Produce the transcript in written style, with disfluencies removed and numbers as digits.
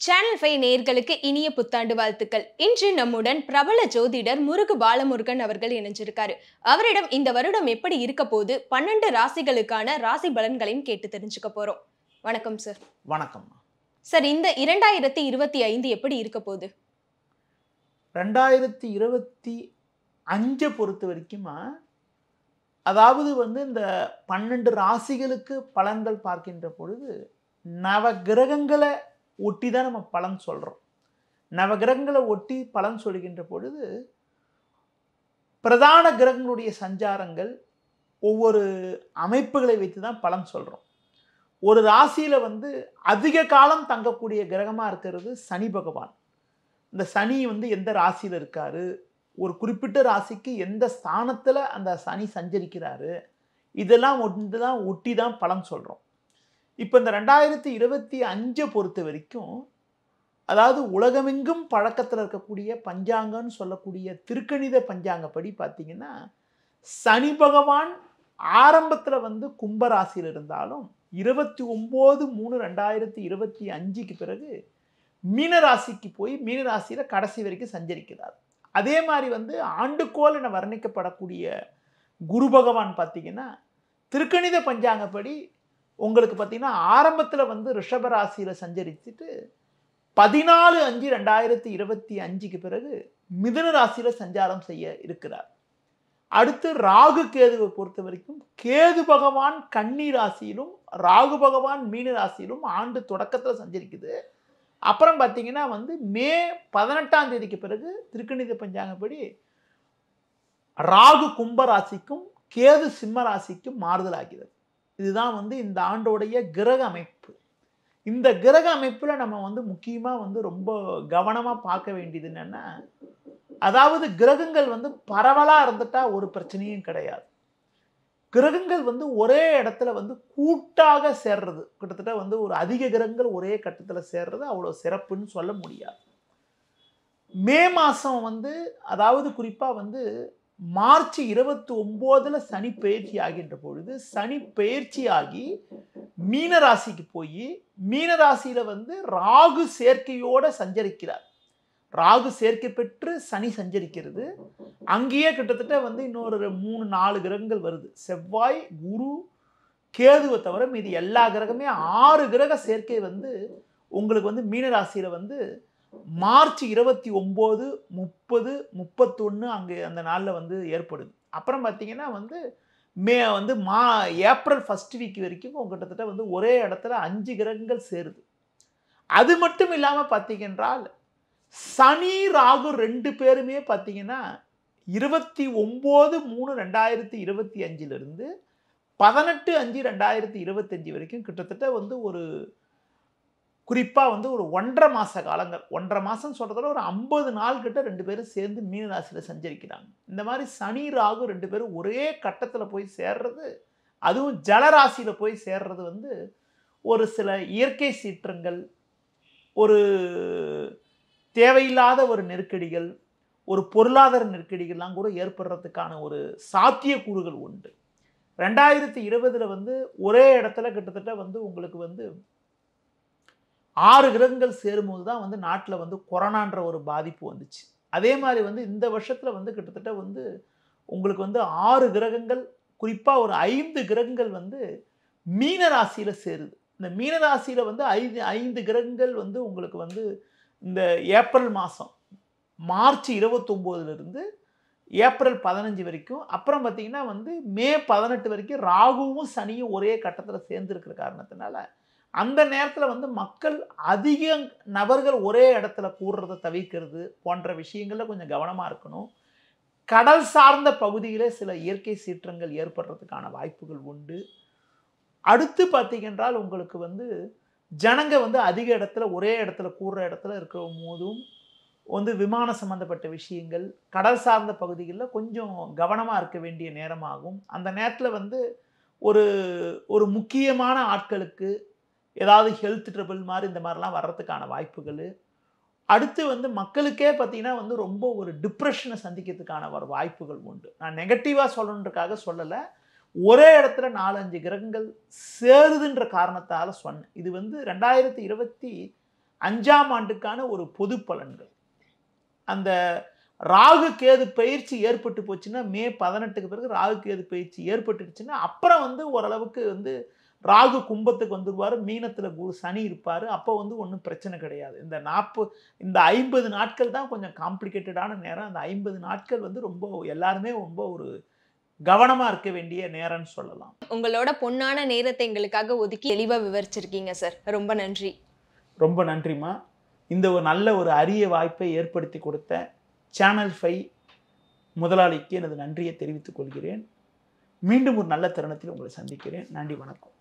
Channel 5 நேயர்களுக்கு இனிய புத்தாண்டு வாழ்த்துக்கள். இன்று நம்முடன் பிரபல ஜோதிடர் முருகு பாலமுருகன் அவர்கள் இணைஞ்சிருக்காரு. அவரிடம் இந்த வருடம் எப்படி இருக்க போது 12 ராசிகளுக்கான ராசி பலன்களையும் கேட்டு தெரிஞ்சுக்க போறோம். வணக்கம் சார். வணக்கம். சார், இந்த 2025 எப்படி இருக்க போது? 2025 பொறுத்த வரைக்குமா, அதாவது இந்த 12 ராசிகளுக்கு பலன்கள் பார்க்கின்ற பொழுது நவ கிரகங்களை ஒட்டி தான் நம்ம பலன் சொல்றோம். நவகிரகங்களை ஒட்டி பலன் சொல்கின்ற பொழுது பிரதான கிரகங்களுடைய சஞ்சாரங்கள் ஒவ்வொரு அமைப்புகளை வைத்து தான் பலன் சொல்றோம். ஒரு ராசியில அதிக காலம் தங்கக்கூடிய கிரகமா இருக்கிறது சனி பகவான். இந்த சனி எந்த ராசியில இருக்காரு, ஒரு குறிப்பிட்ட ராசிக்கு எந்த ஸ்தானத்துல அந்த சனி சஞ்சரிக்கிறாரு, இதெல்லாம் ஒட்டி தான் பலன் சொல்றோம். இப்போ இந்த 2025 பொறுத்த வரைக்கும், அதாவது உலகமெங்கும் பழக்கத்தில் இருக்கக்கூடிய பஞ்சாங்கன்னு சொல்லக்கூடிய திருக்கணித பஞ்சாங்கப்படி பார்த்தீங்கன்னா, சனி பகவான் ஆரம்பத்தில் கும்பராசியில் இருந்தாலும் 29/3/2025 பிறகு மீனராசிக்கு போய் மீனராசியில் கடைசி வரைக்கும் சஞ்சரிக்கிறார். அதே மாதிரி ஆண்டுகோள் என வர்ணிக்கப்படக்கூடிய குரு பகவான் பார்த்தீங்கன்னா, திருக்கணித பஞ்சாங்கப்படி உங்களுக்கு பார்த்தீங்கன்னா ஆரம்பத்தில் ரிஷபராசியில் சஞ்சரிச்சுட்டு 14/5/2025 பிறகு மிதுன ராசியில் சஞ்சாரம் செய்ய இருக்கிறார். அடுத்து ராகு கேதுவை பொறுத்த வரைக்கும் கேது பகவான் கன்னி ராசியிலும் ராகு பகவான் மீன ராசியிலும் ஆண்டு தொடக்கத்தில் சஞ்சரிக்குது. அப்புறம் பார்த்தீங்கன்னா மே 18ஆம் தேதிக்கு பிறகு திருக்கணித பஞ்சாங்கப்படி ராகு கும்ப ராசிக்கும் கேது சிம்ம ராசிக்கும் மாறுதல் ஆகிறது. இதுதான் இந்த ஆண்டோடைய கிரக அமைப்பு. இந்த கிரக அமைப்புல நம்ம முக்கியமா ரொம்ப கவனமா பார்க்க வேண்டியது என்னன்னா, அதாவது கிரகங்கள் பரவலா இருந்துட்டா ஒரு பிரச்சனையும் கிடையாது. கிரகங்கள் ஒரே இடத்துல கூட்டாக சேர்றது, கிட்டத்தட்ட ஒரு அதிக கிரகங்கள் ஒரே கட்டத்துல சேர்றது அவ்வளவு சிறப்புன்னு சொல்ல முடியாது. மே மாசம் அதாவது குறிப்பா மார்ச் 29 சனி பெயர்ச்சி ஆகின்ற பொழுது சனி பெயர்ச்சி ஆகி மீன ராசிக்கு போய் மீன ராசியில ராகு சேர்க்கையோட சஞ்சரிக்கிறார். ராகு சேர்க்கை பெற்று சனி சஞ்சரிக்கிறது. அங்கேயே கிட்டத்தட்ட இன்னொரு 3-4 கிரகங்கள் வருது. செவ்வாய், குரு, கேதுவை தவிர மீது எல்லா கிரகமே 6 கிரக சேர்க்கை உங்களுக்கு மீன ராசியில மார்ச் 29, 30, 31 அங்கே அந்த நாளில் ஏற்படுது. அப்புறம் பார்த்தீங்கன்னா மே ஏப்ரல் ஃபர்ஸ்ட் வீக் வரைக்கும் கிட்டத்தட்ட ஒரே இடத்துல 5 கிரகங்கள் சேருது. அது மட்டும் இல்லாமல் பார்த்தீங்கன்றால் சனி ராகு 2 பேருமே பார்த்தீங்கன்னா 29/3/2025 18/5/2025 வரைக்கும் கிட்டத்தட்ட ஒரு குறிப்பாக ஒரு 1.5 மாத காலங்கள், 1.5 மாதம் சொல்கிறதோட ஒரு 50 நாள் கிட்ட 2 பேரும் சேர்ந்து மீனராசியில் சஞ்சரிக்கிறாங்க. இந்த மாதிரி சனி ராகு 2 பேரும் ஒரே கட்டத்தில் போய் சேர்றது, அதுவும் ஜலராசியில் போய் சேர்றது ஒரு சில இயற்கை சீற்றங்கள், ஒரு தேவையில்லாத ஒரு நெருக்கடிகள், ஒரு பொருளாதார நெருக்கடிகள்லாம் கூட ஏற்படுறதுக்கான ஒரு சாத்தியக்கூறுகள் உண்டு. 2020 ஒரே இடத்துல கிட்டத்தட்ட உங்களுக்கு 6 கிரகங்கள் சேரும்போது தான் நாட்டில் கொரோனான்ற ஒரு பாதிப்பு வந்துச்சு. அதே மாதிரி இந்த வருஷத்தில் கிட்டத்தட்ட உங்களுக்கு 6 கிரகங்கள், குறிப்பாக ஒரு 5 கிரகங்கள் மீன ராசியில் சேருது. இந்த மீன ராசியில் 5 கிரகங்கள் உங்களுக்கு இந்த ஏப்ரல் மாதம் மார்ச் 29 ஏப்ரல் 15 வரைக்கும், அப்புறம் பார்த்தீங்கன்னா மே 18 வரைக்கும் ராகுவும் சனியும் ஒரே கட்டத்தில் சேர்ந்துருக்கிற காரணத்தினால அந்த நேரத்தில் மக்கள் அதிக நபர்கள் ஒரே இடத்துல கூடுறதை தவிர்க்கிறது போன்ற விஷயங்களில் கொஞ்சம் கவனமாக இருக்கணும். கடல் சார்ந்த பகுதியிலே சில இயற்கை சீற்றங்கள் ஏற்படுறதுக்கான வாய்ப்புகள் உண்டு. அடுத்து பார்த்தீங்கன்றால் உங்களுக்கு ஜனங்க அதிக இடத்துல ஒரே இடத்துல கூடுற இடத்துல இருக்கிற போதும் விமான சம்பந்தப்பட்ட விஷயங்கள், கடல் சார்ந்த பகுதிகளில் கொஞ்சம் கவனமாக இருக்க வேண்டிய நேரமாகும். அந்த நேரத்தில் ஒரு ஒரு முக்கியமான ஆட்களுக்கு ஏதாவது ஹெல்த் ட்ரபிள் மாதிரி இந்த மாதிரிலாம் வர்றதுக்கான வாய்ப்புகள். அடுத்து மக்களுக்கே பார்த்தீங்கன்னா ரொம்ப ஒரு டிப்ரெஷனை சந்திக்கிறதுக்கான ஒரு வாய்ப்புகள் உண்டு. நான் நெகட்டிவாக சொல்லணுன்றக்காக சொல்லலை, ஒரே இடத்துல 4-5 கிரகங்கள் சேருதுன்ற காரணத்தால் சொன்னேன். இது 2025 5ஆம் ஆண்டுக்கான ஒரு பொது பலன்கள். அந்த ராகு கேது பயிற்சி ஏற்பட்டு போச்சுன்னா மே 18க்கு பிறகு ராகு கேது பயிற்சி ஏற்பட்டுடுச்சுன்னா அப்புறம் வந்து ஓரளவுக்கு வந்து ராகு கும்பத்துக்கு வந்துருவாரு, மீனத்துல குரு சனி இருப்பாரு. அப்போ வந்து ஒன்றும் பிரச்சனை கிடையாது. இந்த 50 நாட்கள் தான் கொஞ்சம் காம்ப்ளிகேட்டடான நேரம். அந்த 50 நாட்கள் வந்து ரொம்ப எல்லாருமே ரொம்ப ஒரு கவனமா இருக்க வேண்டிய நேரம்னு சொல்லலாம். உங்களோட பொன்னான நேரத்தை எங்களுக்காக ஒதுக்கி தெளிவா விவரிச்சிருக்கீங்க சார். ரொம்ப நன்றி. ரொம்ப நன்றிம்மா. இந்த ஒரு நல்ல ஒரு அரிய வாய்ப்பை ஏற்படுத்தி கொடுத்த சேனல் 5 முதலாளிக்கு எனது நன்றியை தெரிவித்துக் கொள்கிறேன். மீண்டும் ஒரு நல்ல தருணத்தில் உங்களை சந்திக்கிறேன். நன்றி, வணக்கம்.